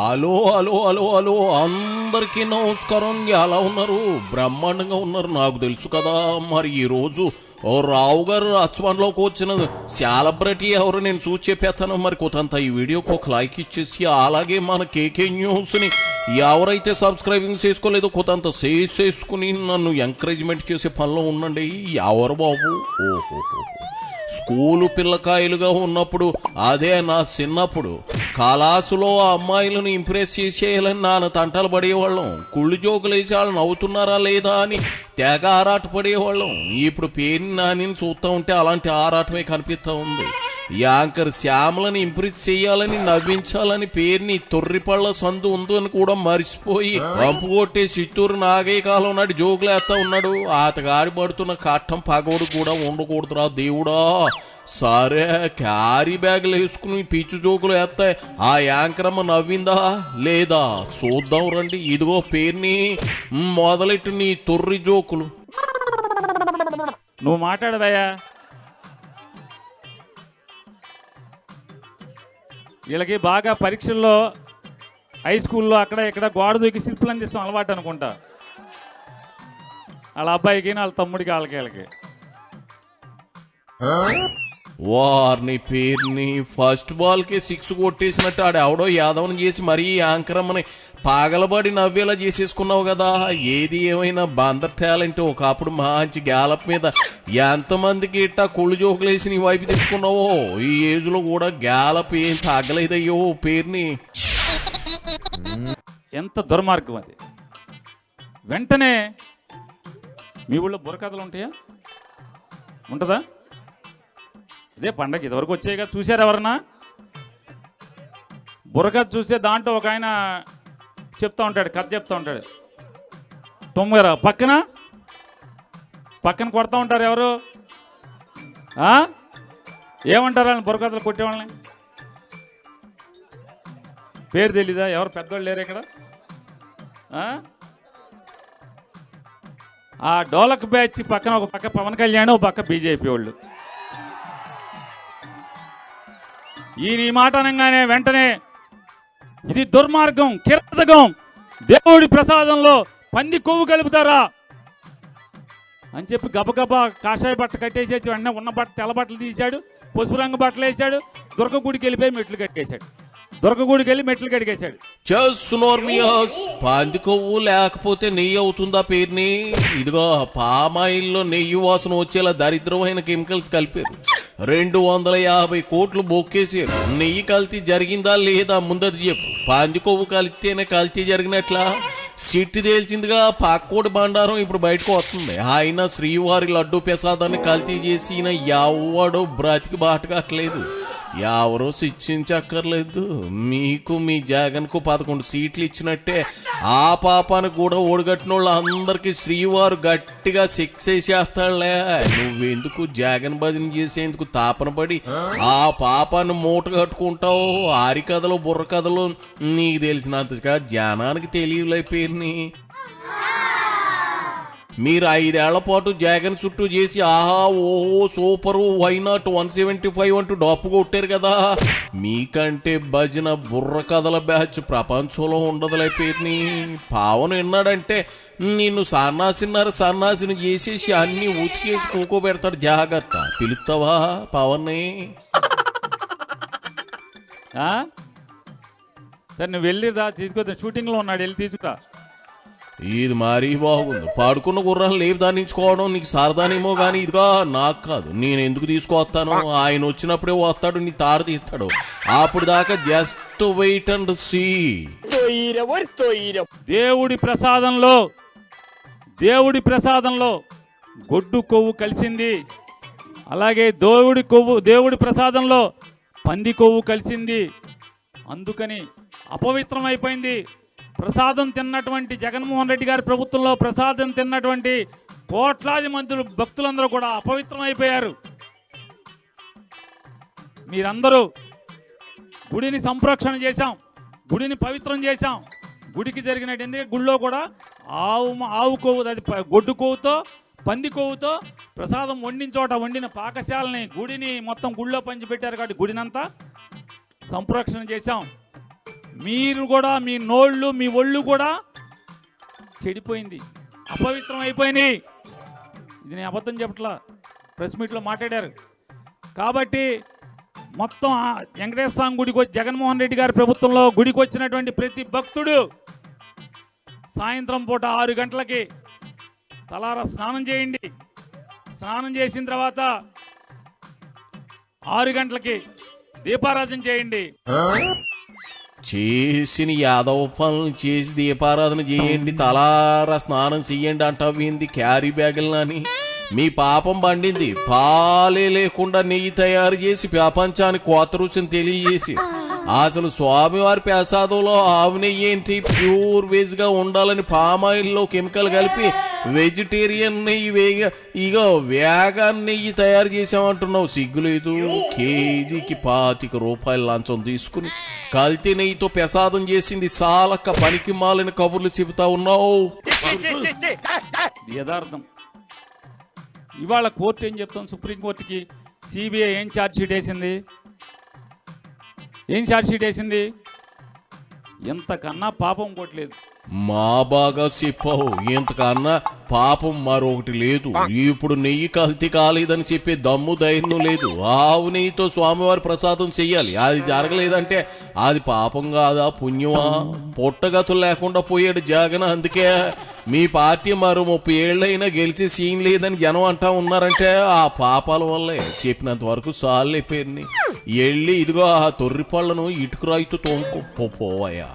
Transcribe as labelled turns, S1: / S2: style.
S1: Hello hello hello hello అందరికీ నమస్కారం. ఎలా ఉన్నారు? బ్రహ్మాండంగా ఉన్నారు, నాకు తెలుసు కదా. మరి ఈరోజు ఓ రావు గారు అచ్చవన్లోకి వచ్చిన సెలబ్రిటీ ఎవరు నేను చూసి చెప్పేస్తాను. మరి కొంత ఈ వీడియోకి ఒక లైక్ ఇచ్చేసి, అలాగే మన కేకే న్యూస్ని ఎవరైతే సబ్స్క్రైబింగ్ చేసుకోలేదో కొంత చేసుకుని నన్ను ఎంకరేజ్మెంట్ చేసే పనిలో ఉండండి. ఎవరు బాబు? ఓహోహో, స్కూలు పిల్లకాయలుగా ఉన్నప్పుడు, అదే నా చిన్నప్పుడు కళాసులో అమ్మాయిలను ఇంప్రెస్ చేసేయాలని నాన్న తంటలు పడేవాళ్ళం. కుళ్ళు జోకులు వేసి వాళ్ళు నవ్వుతున్నారా లేదా అని తెగ ఆరాట పడేవాళ్ళం. ఇప్పుడు పేరుని నాని చూస్తూ ఉంటే అలాంటి ఆరాటమే కనిపిస్తూ ఉంది. యాంకర్ శ్యామలని ఇంప్రెస్ చేయాలని, నవ్వించాలని పేరుని తొర్రిపళ్ళ సందు ఉంది అని కూడా మరిసిపోయి పంపు కొట్టే చిత్తూరు నాగయ్య కాలం నాటి జోకులు వేస్తా ఉన్నాడు. ఆతగాడి పడుతున్న కట్టం పగోడు కూడా ఉండకూడదురా దేవుడా. సరే, క్యారీ బ్యాగులు వేసుకుని పిచ్చు జోకులు వేస్తాయి. ఆ యాంకరమ్మ నవ్విందా లేదా చూద్దాం రండి. ఇదిగో పేరుని మొదలెట్టు నీ తొర్రి జోకులు.
S2: నువ్వు మాట్లాడదయ్యా. వీళ్ళకి బాగా పరీక్షల్లో హై స్కూల్లో అక్కడ ఇక్కడ గోడ దూకి శిల్పులు అందిస్తాం అలవాటు అనుకుంటా. వాళ్ళ అబ్బాయికి వాళ్ళ తమ్ముడికి వాళ్ళకి
S1: వారిని పేరుని ఫస్ట్ బాల్కి 6 కొట్టేసినట్టు ఆడెవడో యాదవని చేసి మరీ యాంకరమ్మని పాగలబడి నవ్వేలా చేసేసుకున్నావు కదా. ఏది ఏమైనా బందర్ టాలెంట్ ఒకప్పుడు మంచి గ్యాలప్ మీద ఎంతమందికి ఇట్టా కుళ్ళు జోకులేసి నీ వైపు తిప్పుకున్నావో, ఈ ఏజ్లో కూడా గ్యాలప్ ఏం తగ్గలేదయ్యో పేరుని.
S2: ఎంత దుర్మార్గం అది. వెంటనే మీ ఊళ్ళో బుర్రకథలు ఉంటాయా? ఉంటుందా? ఇదే పండగ ఇదివరకు వచ్చాయిగా, చూశారు ఎవరన్నా? బుర్రకథ చూస్తే దాంట్లో ఒక ఆయన చెప్తా ఉంటాడు, కథ చెప్తా ఉంటాడు. తొమ్మిగారు పక్కన కొడతా ఉంటారు ఎవరు? ఏమంటారు వాళ్ళని బుర్రకథలు కొట్టేవాళ్ళని? పేరు తెలీదా? ఎవరు పెద్దవాళ్ళు లేరు ఇక్కడ? ఆ డోలక్ బ్యాచ్ పక్కన ఒక పక్క పవన్ కళ్యాణ్, ఒక పక్క బీజేపీ వాళ్ళు. ఈ మాట అనగానే వెంటనే ఇది దుర్మార్గం, కిరాతకం, దేవుడి ప్రసాదంలో పంది కొవ్వు కలుపుతారా అని చెప్పి గబగబా కాషాయ బట్ట కట్టేసేసి వెంటనే ఉన్న తెల్ల బట్టలు తీశాడు, పసుపు రంగు బట్టలు వేసాడు, దుర్గగుడికి వెళ్ళిపోయి మెట్లు కట్టేశాడు. మెట్లు కడిగేశాడు.
S1: పంది కొవ్వు లేకపోతే నెయ్యి అవుతుందా పేరుని? ఇదిగో పామాయిల్లో నెయ్యి వాసన వచ్చేలా దరిద్రమైన కెమికల్స్ కలిపారు. 250 కోట్లు బొక్కేసారు. నెయ్యి కల్తీ జరిగిందా లేదా ముందది చెప్పు. పంది కొవ్వు కలిస్తేనే కల్తీ జరిగినట్లా? సిట్టి తేల్చిందిగా పాక్కోడి బండారం ఇప్పుడు బయటకు వస్తుంది. ఆయన శ్రీవారి లడ్డు ప్రసాదాన్ని కల్తీ చేసి ఎవడో బ్రతికి బాటకట్లేదు, ఎవరో శిక్షించక్కర్లేదు. మీకు మీ జగన్కు 11 సీట్లు ఇచ్చినట్టే ఆ పాపానికి కూడా ఓడిగట్టిన వాళ్ళు అందరికీ శ్రీవారు గట్టిగా శిక్ష చేస్తాడులే. నువ్వెందుకు జగన్ భజన చేసేందుకు తాపన పడి ఆ పాపాన్ని మూట కట్టుకుంటావు? ఆరికథలు బుర్రకథలు నీకు తెలిసినంతగా జనానికి తెలియలేకపోయినాయి. మీరు 5 ఏళ్ల పాటు జగన్ చుట్టూ చేసి ఆహా ఓహో సూపరు వైనాట్ 175 అంటూ డప్పు కొట్టారు కదా. మీకంటే భజన బుర్ర కథల బ్యాచ్ ప్రపంచంలో ఉండదులే పేరుని. పావన్ విన్నాడంటే నిన్ను సన్నాసిని చేసేసి అన్ని ఉతికేసి కూకోబెడతాడు. జాగ్రత్త. పిలుస్తావా పవన్ని?
S2: సరే నువ్వు వెళ్ళిదా తీసుకొద్దా, షూటింగ్లో ఉన్నాడు, వెళ్ళి తీసుకురా.
S1: ఇది మరీ బాగుంది. పాడుకున్న గుర్రాలు లేపు దానించుకోవడం నీకు సరదానేమో కానీ ఇదిగా నాకు కాదు. నేను ఎందుకు తీసుకొస్తాను? ఆయన వచ్చినప్పుడే వస్తాడు, నీ తాడు తీస్తాడు. అప్పుడు దాకా జస్ట్ వెయిట్ అండ్ సీ.
S2: దేవుడి ప్రసాదంలో గొడ్డు కొవ్వు కలిసింది, అలాగే దేవుడి ప్రసాదంలో పంది కొవ్వు కలిసింది. అందుకని అపవిత్రం అయిపోయింది. ప్రసాదం తిన్నటువంటి జగన్మోహన్ రెడ్డి గారి ప్రభుత్వంలో ప్రసాదం తిన్నటువంటి కోట్లాది మంది భక్తులందరూ కూడా అపవిత్రం అయిపోయారు. మీరందరూ గుడిని సంరక్షణ చేశాం, గుడిని పవిత్రం చేశాం. గుడికి జరిగినట్టు గుడిలో కూడా ఆవు కొవ్వు, అది గొడ్డు కొవ్వుతో పంది కొవ్వుతో ప్రసాదం వండిన పాకశాలని గుడిని మొత్తం గుడిలో పంచిపెట్టారు. కాబట్టి గుడినంతా సంరక్షణ చేశాం. మీరు కూడా మీ నోళ్ళు మీ ఒళ్ళు కూడా చెడిపోయింది, అపవిత్రం అయిపోయినాయి. ఇది నేను అబద్ధం చెప్పట్లా, ప్రెస్ మీట్లో మాట్లాడారు. కాబట్టి మొత్తం వెంకటేశ్వర స్వామి గుడికి వచ్చి జగన్మోహన్ రెడ్డి గారి ప్రభుత్వంలో గుడికి వచ్చినటువంటి ప్రతి భక్తుడు సాయంత్రం పూట 6 గంటలకి తలారా స్నానం చేయండి. స్నానం చేసిన తర్వాత 6 గంటలకి దీపారాధన చేయండి.
S1: చేసిన యాదవ పనులు చేసి దీపారాధన చేయండి, తలారా స్నానం చెయ్యండి అంటావింది క్యారీ బ్యాగులని. మీ పాపం పండింది. పాలే లేకుండా నెయ్యి తయారు చేసి ప్రపంచానికి కొత్త రుచిని తెలియజేసి అసలు స్వామివారి ప్రసాదంలో ఆవు నెయ్యి ఏంటి, ప్యూర్ వెజ్గా ఉండాలని పామాయిల్లో కెమికల్ కలిపి వెజిటేరియన్ నెయ్యి ఇగో వేగాన్ నెయ్యి తయారు చేసామంటున్నావు. సిగ్గులేదు. కేజీకి 25 రూపాయల లంచం తీసుకుని కల్తీ నెయ్యితో ప్రసాదం చేసింది సాలక్క పనికి మాలిన కబుర్లు చెబుతా ఉన్నావు.
S2: యథార్థం. ఇవాళ కోర్టు ఏం చెప్తాం, సుప్రీంకోర్టుకి సిబిఐ ఏం ఛార్జ్షీట్ వేసింది, ఎంతకన్నా పాపం కొట్టలేదు.
S1: మా బాగా చెప్పావు, ఇంతకన్నా పాపం మరొకటి లేదు. ఇప్పుడు నెయ్యి కల్తీ కాలేదని చెప్పే దమ్ము ధైర్యం లేదు. ఆవు నెయ్యితో స్వామివారి ప్రసాదం చెయ్యాలి. అది జరగలేదంటే అది పాపం కాదా పుణ్యమా? పొట్టగతులు లేకుండా పోయాడు జగన్. అందుకే మీ పార్టీ మరో 30 ఏళ్ళైనా గెలిచే సీన్ లేదని జనం అంటా ఉన్నారంటే ఆ పాపాల వల్లే. చెప్పినంత వరకు సార్లు అయిపోయింది. వెళ్ళి ఇదిగో ఆ తొర్రి పళ్ళను ఇటుకురాయితో తోముకో పోవాయా.